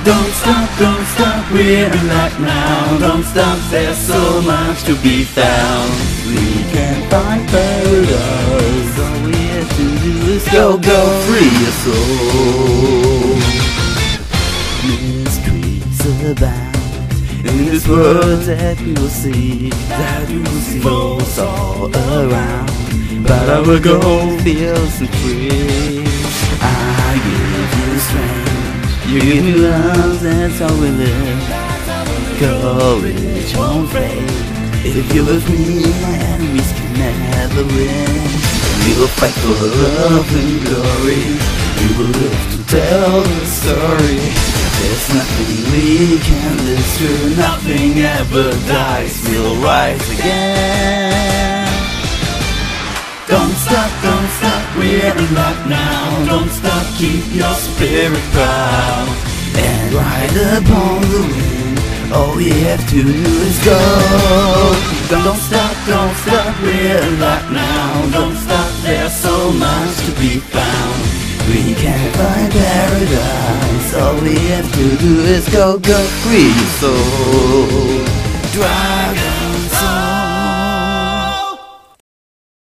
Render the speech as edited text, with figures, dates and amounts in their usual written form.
don't stop, we're alive now. Don't stop, there's so much to be found. We can find paradise. All we have to do is go free your soul. Mysteries abound in this world that we will see, falls all around. But I will go feels and free. I give you strength, you give me love, that's how we live. Courage won't fade. If you're with me, my enemies can never win. We will fight for love and glory. We will live to tell the story. There's nothing we can live through, nothing ever dies. We'll rise again. Don't stop, we're alive now. Don't stop, keep your spirit proud. And ride upon the wind, all we have to do is go. Don't stop, we're alive now. Don't stop, there's so much to be found. We can find paradise, all we have to do is go free your soul. Drive